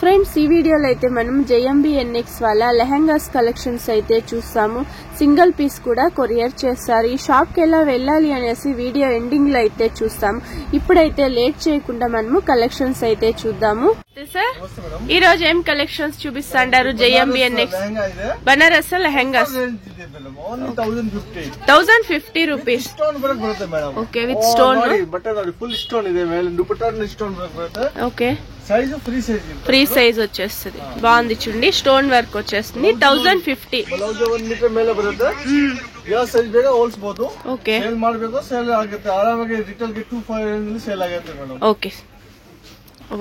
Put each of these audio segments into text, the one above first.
Friends ఈ వీడియోలో అయితే మనం JMBNX వాళ్ళ లెహంగాస్ కలెక్షన్స్ అయితే చూస్తాము. సింగిల్ పీస్ కూడా కొరియర్ చేస్తారు. ఈ షాప్ కి ఎలా వెళ్ళాలి అనేసి వీడియో ఎండింగ్ లో అయితే చూస్తాము. ఇప్పుడైతే లేట్ చేయకుండా మనము కలెక్షన్స్ అయితే చూద్దాము. సార్ ఈ రోజు ఏం కలెక్షన్స్ చూపిస్తాండారు? JMBNX Banaras lehengas 1050 rupees. Okay with stone full stone ಇದೆ ಮೇಲೆ ದುಪಟ್ಟಾ స్టోన్ ಬರುತ್ತೆ. ఓకే సైజ్ ఫ్రీ సైజ్ వచ్చేస్తుంది. బాగుంది చూడండి, స్టోన్ వర్క్ వచ్చేస్తుంది. 1050 ಬ್ಲೌಸ್ 1 ಮೀಟರ್ ಮೇಲೆ ಬರುತ್ತೆ. ಯಾವ ಸೈಜ್ ಬೇಗ ಹೋಲ್ಸಬಹುದು. ಓಕೆ ಸೇಲ್ ಮಾಡಬೇಕು, ಸೇಲ್ ಆಗುತ್ತೆ ಆರಾಮಾಗಿ. ರಿಟೇಲ್ ಗೆ 2500 సేల్ ಆಗುತ್ತೆ ಮೇಡಂ. ఓకే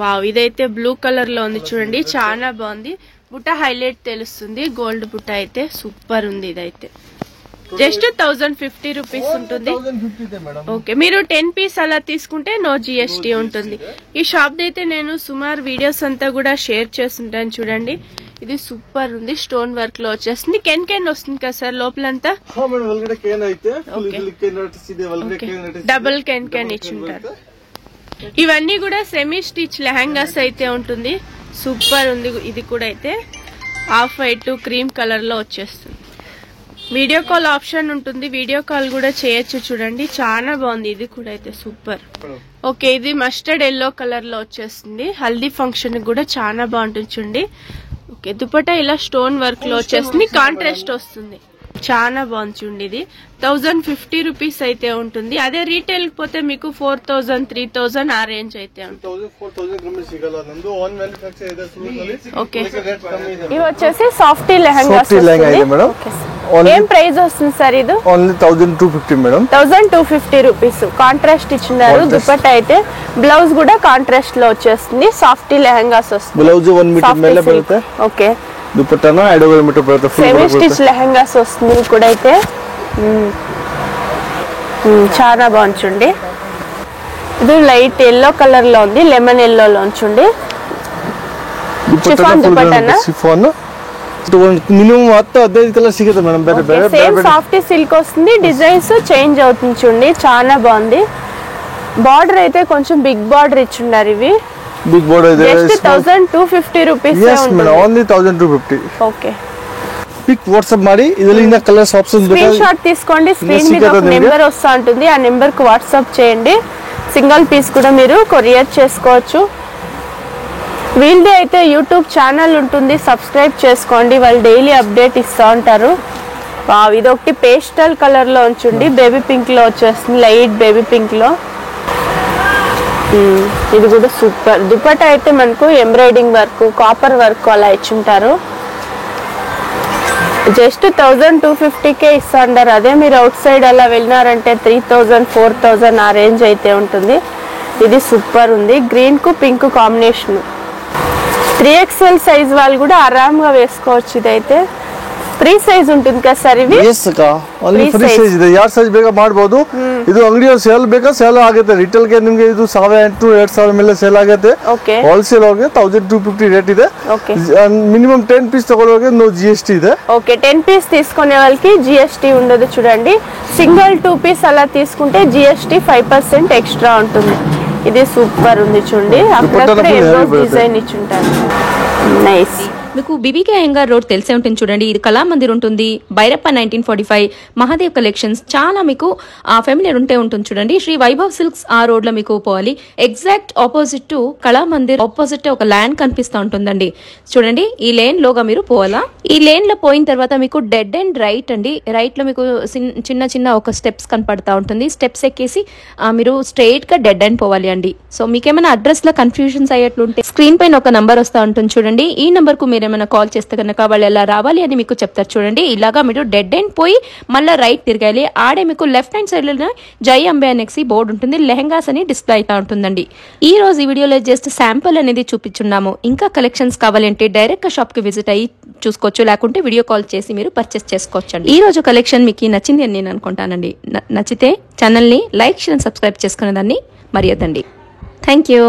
వావ్, ఇదైతే బ్లూ కలర్ లో ఉంది చూడండి, చాలా బాగుంది. బుట్ట హైలైట్ తెలుస్తుంది. గోల్డ్ బుట్ట అయితే సూపర్ ఉంది. ఇదైతే జస్ట్ 1050 రూపీస్ ఉంటుంది. ఓకే, మీరు 10 పీస్ అలా తీసుకుంటే నో GST ఉంటుంది. ఈ షాప్ అయితే నేను సుమారు వీడియోస్ అంతా కూడా షేర్ చేస్తుంటాను చూడండి. ఇది సూపర్ ఉంది. స్టోన్ వర్క్ లో వచ్చేస్తుంది. కెన్ వస్తుంది కదా సార్ లోపలంతా? డబుల్ కెన్ ఇచ్చుంటారు. ఇవన్నీ కూడా సెమీ స్టిచ్ లెహంగాస్ అయితే ఉంటుంది. సూపర్ ఉంది. ఇది కూడా అయితే ఆఫ్ వైట్ క్రీమ్ కలర్ లో వచ్చేస్తుంది. వీడియో కాల్ ఆప్షన్ ఉంటుంది, వీడియో కాల్ కూడా చేయొచ్చు చూడండి. చాలా బాగుంది. ఇది కూడా అయితే సూపర్. ఓకే, ఇది మస్టర్డ్ ఎల్లో కలర్ లో వచ్చేస్తుంది. హల్దీ ఫంక్షన్ కూడా చాలా బాగుంటుంది చూడండి. ఓకే, దుపట్టా ఇలా స్టోన్ వర్క్ లో వచ్చేస్తుంది. కాంట్రాస్ట్ వస్తుంది. చాలా బాగుంది చూడండి. ఇది 1050 రూపీస్ అయితే ఉంటుంది. అదే రీటైల్ పోతే మీకు 4000 3000 ఆ రేంజ్ అయితే ఉంటుంది. ఓకే, ఇవి వచ్చేసి సాఫ్టీ లెహంగాస్. ఏం ప్రైస్ వస్తుంది సార్? ఇది ఓన్లీ 1250 మేడం. 1250 రూపీస్. కాంట్రాస్ట్ ఇచ్చినారు. దుపట్టా అయితే బ్లౌజ్ కూడా కాంట్రాస్ట్ లో వచ్చేస్తుంది. సాఫ్టీ లెహంగాస్ వస్తుంది. బ్లౌజ్ 1 మీటర్ మేల బರುತ್ತೆ. ఓకే, దుపట్టాను 5 మీటర్ బರುತ್ತೆ. సెమీ స్టిచ్ లెహంగాస్ వస్తుంది. కూడా అయితే చాలా బాగుంది చూడండి. ఇది లైట్ ఎల్లో కలర్ లో ఉంది, లెమన్ ఎల్లో లో చూడండి. షిఫాన్ దుపట్టానా? షిఫాన్ మినిమం 15 కలర్ సిಗುತ್ತೆ మేడం. ಬೇರೆ ಬೇರೆ సేమ్ సాఫ్టీ సిల్క్ వస్తుంది. డిజైన్స్ చేంజ్ అవుతుంది చూడండి. చాలా బాగుంది. బార్డర్ అయితే కొంచెం బిగ్ బార్డర్ ఇచ్చున్నారు. ఇవి బిగ్ బార్డర్ ಇದೆ. జస్ట్ 1250 రూపీస్ ఉంటుంది. ఓన్లీ 1250. ఓకే, పిక్ వాట్సాప్ ಮಾಡಿ ಇದರಿಂದ కలర్స్ ఆప్షన్స్ స్క్రీన్ షాట్ తీసుకోండి. స్క్రీన్ మీద ఒక నెంబర్ వస్తా ఉంటుంది. ఆ నెంబర్ కు వాట్సాప్ చేయండి. సింగిల్ పీస్ కూడా మీరు కొరియర్ చేసుకోవచ్చు. వీళ్ళది అయితే యూట్యూబ్ ఛానల్ ఉంటుంది, సబ్స్క్రైబ్ చేసుకోండి. వాళ్ళు డైలీ అప్డేట్ ఇస్తూ ఉంటారు. ఇది ఒకటి పేస్టల్ కలర్ లో ఉంచండి. బేబీ పింక్ లో వచ్చేస్తుంది, లైట్ బేబీ పింక్ లో. ఇది కూడా సూపర్. దుపట్టా అయితే మనకు ఎంబ్రాయిడింగ్ వర్క్, కాపర్ వర్క్ అలా ఇచ్చుంటారు. జస్ట్ 1250కే ఇస్తాండారు. అదే మీరు అవుట్ సైడ్ అలా వెళ్ళినారంటే 3000 4000 ఆ రేంజ్ అయితే ఉంటుంది. ఇది సూపర్ ఉంది. గ్రీన్ కు పింక్ కాంబినేషన్. 3XL సైజ్ వాళ్ళు కూడా ఆరాంగా వేసుకోవచ్చు. ఇదైతే ಫ್ರೀ ಸೈಜ್ ఉంటుంది కదా ಸರ್? ಇವಿ yes ಅಕ್ಕ, only free size ಇದೆ. ಯಾರ್ ಸೈಜ್ ಬೇಕಾ ಮಾಡಬಹುದು. ಇದು ಅಂಗಡಿಯಲ್ಲಿ ಸೇಲ್ ಬೇಕಾ ಸೇಲ್ ಆಗುತ್ತೆ. ರಿಟೇಲ್ ಗೆ ನಿಮಗೆ ಇದು 1800 2000 ಮೇಲೆ ಸೇಲ್ ಆಗುತ್ತೆ. ಹೋಲ್ಸೇಲ್ ಹೋಗಿ 1250 ರೇಟ್ ಇದೆ. మినిమం 10 పీస్ తగలోగే నో GST ಇದೆ. ఓకే, 10 పీస్ తీసుకునే వాళ్ళకి GST ఉండదు చూడండి. సింగిల్ 2 పీస్ అలా తీసుకుంటే GST 5% ఎక్స్ట్రా ఉంటుంది. ఇది సూపర్ ఉంది చూడండి. అక్కడ డిజైన్ ఇచ్చుంటారు. నైస్. మీకు బీబీకే అయ్యంగార్ రోడ్ తెలిసే ఉంటుంది చూడండి. ఇది కళామందిర్ ఉంటుంది. బైరప్ప 1945 మహాదేవ్ కలెక్షన్స్ చాలా మీకు ఫెమిలియర్ ఉంటే ఉంటుంది చూడండి. శ్రీ వైభవ్ సిల్క్స్ ఆ రోడ్ లో మీకు పోవాలి. Exact opposite to Kalamandir opposite ఒక ల్యాండ్ కనిపిస్తూ ఉంటుందండి చూడండి. ఈ లేన్ లోగా మీరు పోవాలా. ఈ లేన్ లో పోయిన తర్వాత మీకు డెడ్ అండ్ రైట్ అండి. రైట్ లో మీకు చిన్న ఒక స్టెప్స్ కనపడతా ఉంటుంది. స్టెప్స్ ఎక్కేసి మీరు స్ట్రైట్ గా డెడ్ అండ్ పోవాలి అండి. సో మీకేమైనా అడ్రస్ లో కన్ఫ్యూజన్స్ అయ్యేట్లుంటే స్క్రీన్ పైన ఒక నంబర్ వస్తూ ఉంటుంది చూడండి. ఈ నంబర్ కు మీరు ఏమైనా కాల్ చేస్తే కనుక వాళ్ళు ఎలా రావాలి అని మీకు చెప్తారు చూడండి. ఇలాగా మీరు డెడ్ ఎండ్ పోయి మళ్ళీ రైట్ తిరగాలి. ఆడే మీకు లెఫ్ట్ హ్యాండ్ సైడ్ లో JMBNX బోర్డు ఉంటుంది. లెహంగాస్ అని డిస్ప్లే అవుతా ఉంటుందండి. ఈ రోజు ఈ వీడియోలో జస్ట్ శాంపుల్ అనేది చూపించున్నాము. ఇంకా కలెక్షన్స్ కావాలంటే డైరెక్ట్ గా షాప్ కి విజిట్ అయ్యి చూసుకోవచ్చు, లేకుంటే వీడియో కాల్ చేసి మీరు పర్చేస్ చేసుకోవచ్చు. ఈ రోజు కలెక్షన్ మీకు నచ్చింది అని నేను అనుకుంటానండి. నచ్చితే ఛానల్ ని లైక్ షేర్ సబ్స్క్రైబ్ చేసుకునే దాన్ని మర్యాదండి. Thank you.